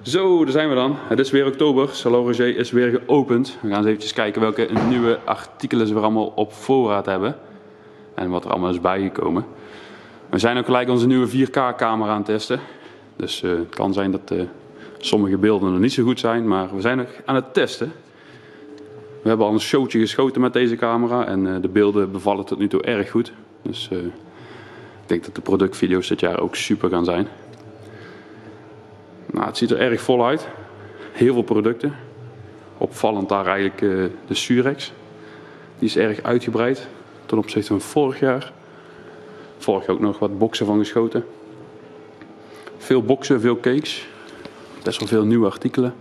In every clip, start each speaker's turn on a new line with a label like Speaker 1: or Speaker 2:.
Speaker 1: Zo, daar zijn we dan. Het is weer oktober. Salon Roger is weer geopend. We gaan eens eventjes kijken welke nieuwe artikelen ze weer allemaal op voorraad hebben. En wat er allemaal is bijgekomen. We zijn ook gelijk onze nieuwe 4K camera aan het testen. Dus het kan zijn dat sommige beelden nog niet zo goed zijn. Maar we zijn nog aan het testen. We hebben al een showtje geschoten met deze camera. En de beelden bevallen tot nu toe erg goed. Dus ik denk dat de productvideo's dit jaar ook super gaan zijn. Nou, het ziet er erg vol uit. Heel veel producten. Opvallend daar eigenlijk de Surex. Die is erg uitgebreid ten opzichte van vorig jaar. Vorig jaar ook nog wat boxen van geschoten. Veel boxen, veel cakes. Best wel veel nieuwe artikelen.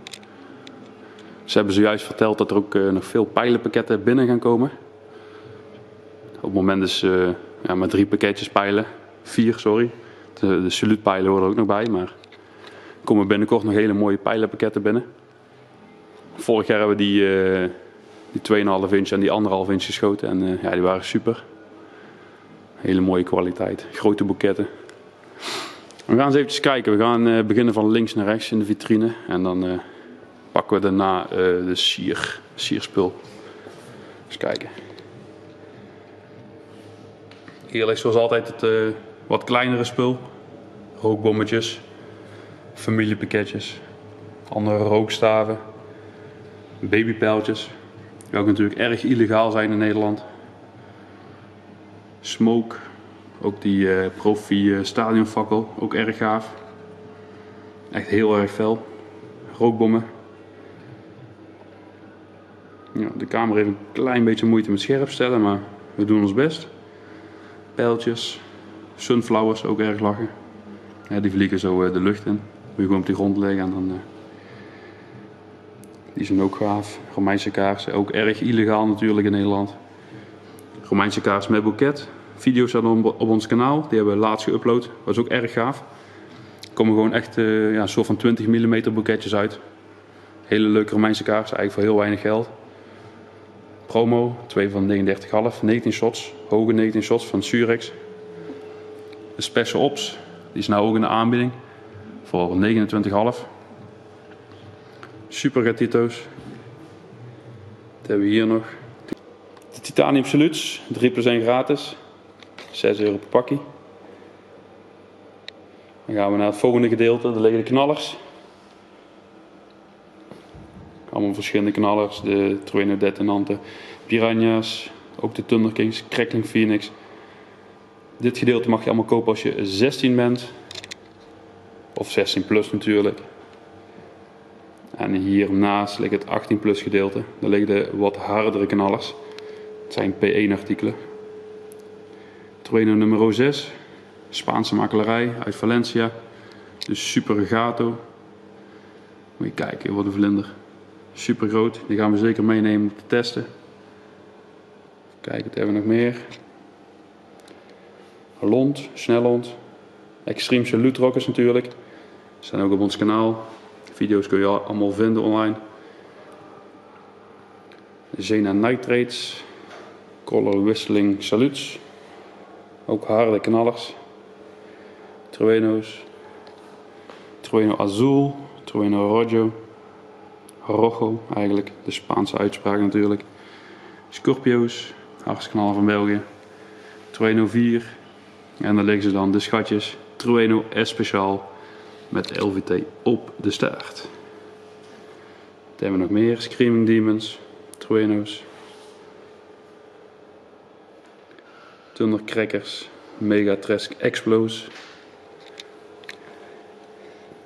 Speaker 1: Ze hebben zojuist verteld dat er ook nog veel pijlenpakketten binnen gaan komen. Op het moment is maar 3 pakketjes pijlen. 4, sorry. De salutpijlen horen er ook nog bij, maar er komen binnenkort nog hele mooie pijlenpakketten binnen. Vorig jaar hebben we die 2,5 inch en die 1,5 inch geschoten en die waren super. Hele mooie kwaliteit, grote boeketten. We gaan eens eventjes kijken. We gaan beginnen van links naar rechts in de vitrine en dan pakken we daarna de sierspul. Eens kijken. Hier ligt zoals altijd het wat kleinere spul. Rookbommetjes, familiepakketjes, andere rookstaven, babypijltjes. Welke natuurlijk erg illegaal zijn in Nederland. Smoke, ook die profi stadionfakkel, ook erg gaaf. Echt heel erg fel. Rookbommen. Ja, de camera heeft een klein beetje moeite met scherp stellen, maar we doen ons best. Pijltjes, sunflowers, ook erg lachen. Ja, die vliegen zo de lucht in. Moet je gewoon op de grond leggen en dan... Die zijn ook gaaf. Romeinse kaarsen, ook erg illegaal natuurlijk in Nederland. Romeinse kaars met boeket. Video's staan op ons kanaal, die hebben we laatst geüpload. Dat was ook erg gaaf. Er komen gewoon echt een soort van 20 mm boeketjes uit. Hele leuke Romeinse kaarsen, eigenlijk voor heel weinig geld. Promo, 2 van 39,5, 19 shots. Hoge 19 shots van Surex. De Special Ops, die is nou ook in de aanbieding. Voor 29,5. Super gatito's. Wat hebben we hier nog? De Titanium Salutes, 3 + 1 gratis. 6 euro per pakje. Dan gaan we naar het volgende gedeelte, daar liggen de knallers. Allemaal verschillende knallers, de Trueno Detonante, Piranha's, ook de Thunder Kings, Crackling Phoenix. Dit gedeelte mag je allemaal kopen als je 16 bent. Of 16 plus natuurlijk. En hiernaast ligt het 18 plus gedeelte. Daar liggen de wat hardere knallers. Het zijn P1 artikelen. Trueno nummer 6. Spaanse makelarij uit Valencia. De Super Regato. Moet je kijken, wat een vlinder. Super groot. Die gaan we zeker meenemen om te testen. Kijken, wat hebben we nog meer? Lont, Snellond. Extreme Salute Rockers natuurlijk. Staan ook op ons kanaal. Video's kun je allemaal vinden online. De Zena Nitrates. Color Whistling Salutes. Ook harde knallers. Trueno's. Trueno Azul. Trueno Rojo eigenlijk. De Spaanse uitspraak natuurlijk. Scorpio's. Hardste knaller van België. Trueno 4. En daar liggen ze dan de schatjes. Trueno Especial. Met LVT op de staart. Wat hebben we nog meer? Screaming Demons. Trueno's. Thunder Crackers. Megatresk Explose.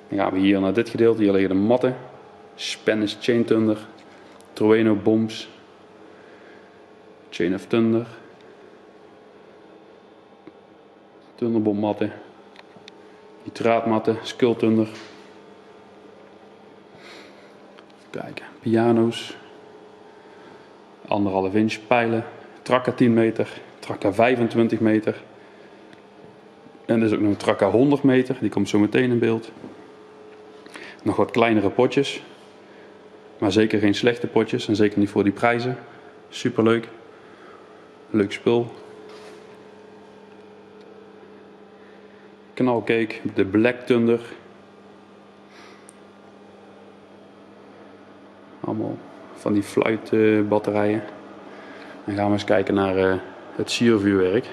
Speaker 1: Dan gaan we hier naar dit gedeelte. Hier liggen de matten. Spanish Chain Thunder. Trueno Bombs. Chain of Thunder. Thunderbomb matten. Nitraatmatten. Skull Thunder. Kijken. Piano's. 1,5 inch pijlen. Trakka 10 meter. Trakka 25 meter. En er is ook nog een Trakka 100 meter. Die komt zo meteen in beeld. Nog wat kleinere potjes. Maar zeker geen slechte potjes. En zeker niet voor die prijzen. Super leuk. Leuk spul. Knalcake. De Black Thunder. Allemaal van die fluitbatterijen. Dan gaan we eens kijken naar het siervuurwerk.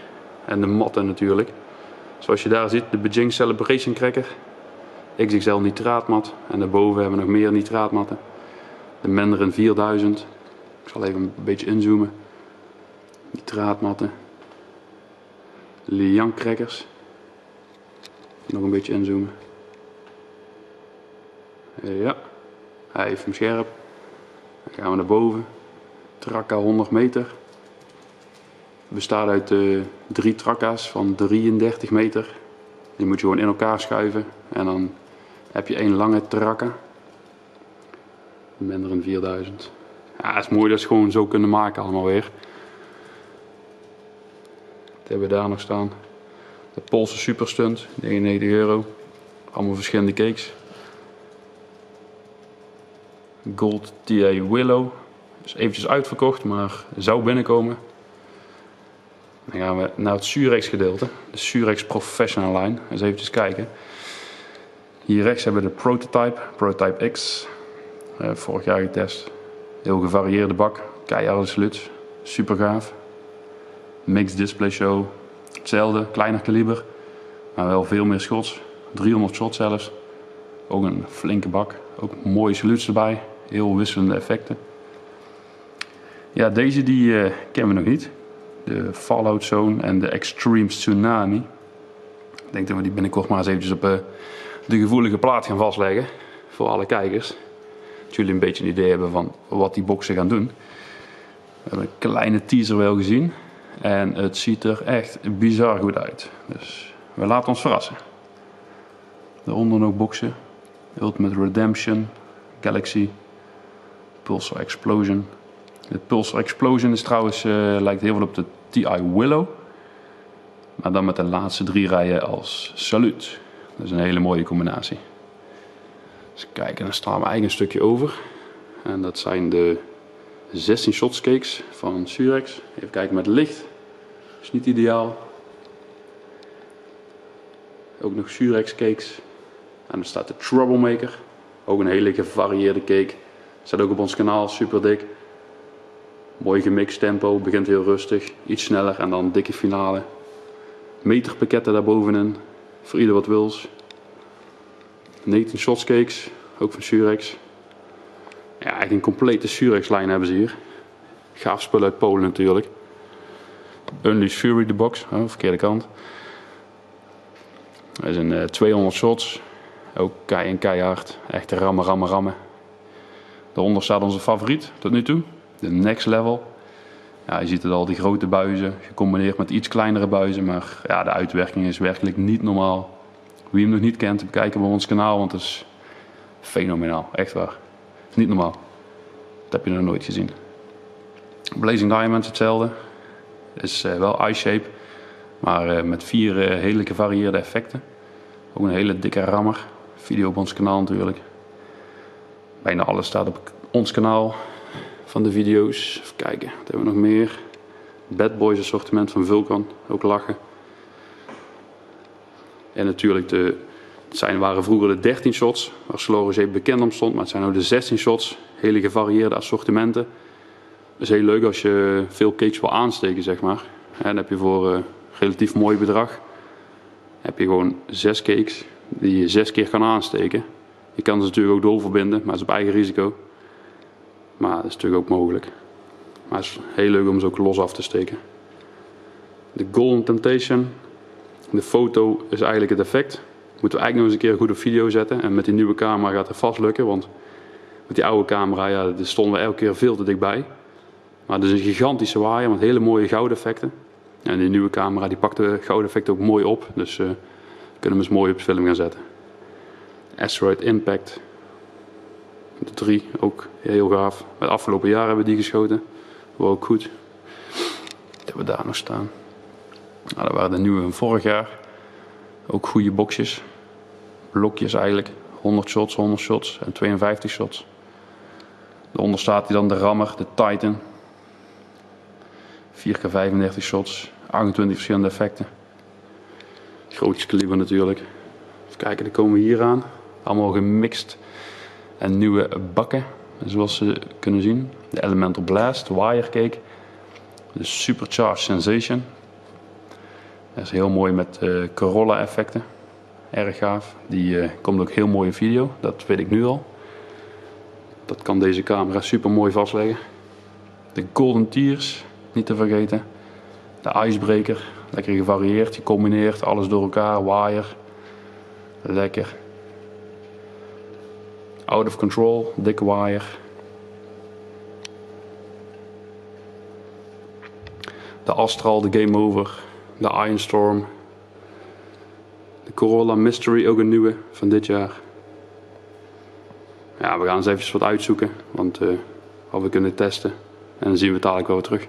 Speaker 1: En de matten natuurlijk. Zoals je daar ziet, de Beijing Celebration Cracker. XXL nitraatmat. En daarboven hebben we nog meer nitraatmatten. De Mandarin 4000. Ik zal even een beetje inzoomen. Nitraatmatten. Liang crackers. Nog een beetje inzoomen. Ja, hij heeft hem scherp. Dan gaan we naar boven. Trakka 100 meter. Bestaat uit 3 trakka's van 33 meter. Die moet je gewoon in elkaar schuiven. En dan heb je 1 lange trakka. De Mandarin 4000. Ja, het is mooi dat ze gewoon zo kunnen maken allemaal weer. Wat hebben we daar nog staan? De Poolse Superstunt, 99 euro. Allemaal verschillende cakes. Gold TA Willow. Is eventjes uitverkocht, maar zou binnenkomen. Dan gaan we naar het Surex gedeelte. De Surex Professional Line. Eens eventjes kijken. Hier rechts hebben we de Prototype X. Vorig jaar getest. Heel gevarieerde bak. Keiharde sluts. Super gaaf. Mixed Display Show. Hetzelfde, kleiner kaliber. Maar wel veel meer shots. 300 shots zelfs. Ook een flinke bak. Ook mooie sluts erbij. Heel wisselende effecten. Ja, deze die kennen we nog niet. De Fallout Zone en de Extreme Tsunami. Ik denk dat we die binnenkort maar eens eventjes op de gevoelige plaat gaan vastleggen. Voor alle kijkers. Dat jullie een beetje een idee hebben van wat die boxen gaan doen. We hebben een kleine teaser wel gezien. En het ziet er echt bizar goed uit. Dus we laten ons verrassen. Daaronder ook boxen. Ultimate Redemption. Galaxy. Pulsar Explosion. De Pulsar Explosion is trouwens, lijkt heel veel op de TI Willow. Maar dan met de laatste 3 rijen als saluut. Dat is een hele mooie combinatie. Dus kijken, dan staan we eigenlijk een stukje over. En dat zijn de 16 shots cakes van Surex. Even kijken met licht. Is niet ideaal. Ook nog Surex cakes. En dan staat de Troublemaker. Ook een hele gevarieerde cake. Staat ook op ons kanaal, super dik. Mooi gemixt tempo, begint heel rustig. Iets sneller en dan dikke finale. Meterpakketten daarbovenin. Voor ieder wat wils. 19 shots cakes. Ook van Surex. Ja, eigenlijk een complete Surex lijn hebben ze hier. Gaaf spul uit Polen natuurlijk. Unleashed Fury de box, verkeerde kant. Dat is een 200 shots. Ook keihard. Echt rammen. Daaronder staat onze favoriet tot nu toe. De Next Level. Ja, je ziet het al, die grote buizen. Gecombineerd met iets kleinere buizen. Maar ja, de uitwerking is werkelijk niet normaal. Wie hem nog niet kent, bekijk hem op ons kanaal. Want het is fenomenaal. Echt waar. Niet normaal. Dat heb je nog nooit gezien. Blazing Diamonds hetzelfde. Is wel eye-shape. Maar met 4 hele gevarieerde effecten. Ook een hele dikke rammer. Video op ons kanaal natuurlijk. Bijna alles staat op ons kanaal van de video's. Even kijken, wat hebben we nog meer? Bad Boys assortiment van Vulcan. Ook lachen. En natuurlijk waren vroeger de 13 shots. Waar Slorus bekend om stond. Maar het zijn nu de 16 shots. Hele gevarieerde assortimenten. Dat is heel leuk als je veel cakes wil aansteken, zeg maar. En dan heb je voor een relatief mooi bedrag. Heb je gewoon 6 cakes die je 6 keer kan aansteken. Je kan ze natuurlijk ook doorverbinden, maar dat is op eigen risico. Maar dat is natuurlijk ook mogelijk. Maar het is heel leuk om ze ook los af te steken. De Golden Temptation. De foto is eigenlijk het effect. Moeten we eigenlijk nog eens een keer goed op video zetten. En met die nieuwe camera gaat het vast lukken. Want met die oude camera, ja, daar stonden we elke keer veel te dichtbij. Maar het is een gigantische waaier met hele mooie goudeffecten. En die nieuwe camera die pakt de goudeffecten ook mooi op. Dus kunnen we eens mooi op film gaan zetten. Asteroid Impact. De 3, ook heel gaaf. Het afgelopen jaar hebben we die geschoten. Dat was ook goed. Wat hebben we daar nog staan? Nou, dat waren de nieuwe van vorig jaar. Ook goede boxjes. Blokjes eigenlijk. 100 shots en 52 shots. Daaronder staat hier dan de rammer, de Titan. 4x35 shots. 28 verschillende effecten. Grootjes kaliber natuurlijk. Even kijken, dan komen we hier aan. Allemaal gemixt. En nieuwe bakken. En zoals ze kunnen zien, de Elemental Blast, wire cake. De Supercharged Sensation. Dat is heel mooi met Corolla effecten. Erg gaaf. Die komt ook heel mooi in video, dat weet ik nu al. Dat kan deze camera super mooi vastleggen. De Golden Tears, niet te vergeten. De Icebreaker, lekker gevarieerd, gecombineerd, alles door elkaar, wire. Lekker. Out of Control, dikke wire. De Astral, de Game Over, de Iron Storm. De Corolla Mystery, ook een nieuwe van dit jaar. Ja, we gaan eens even wat uitzoeken, want wat we kunnen testen. En dan zien we het dadelijk wel weer terug.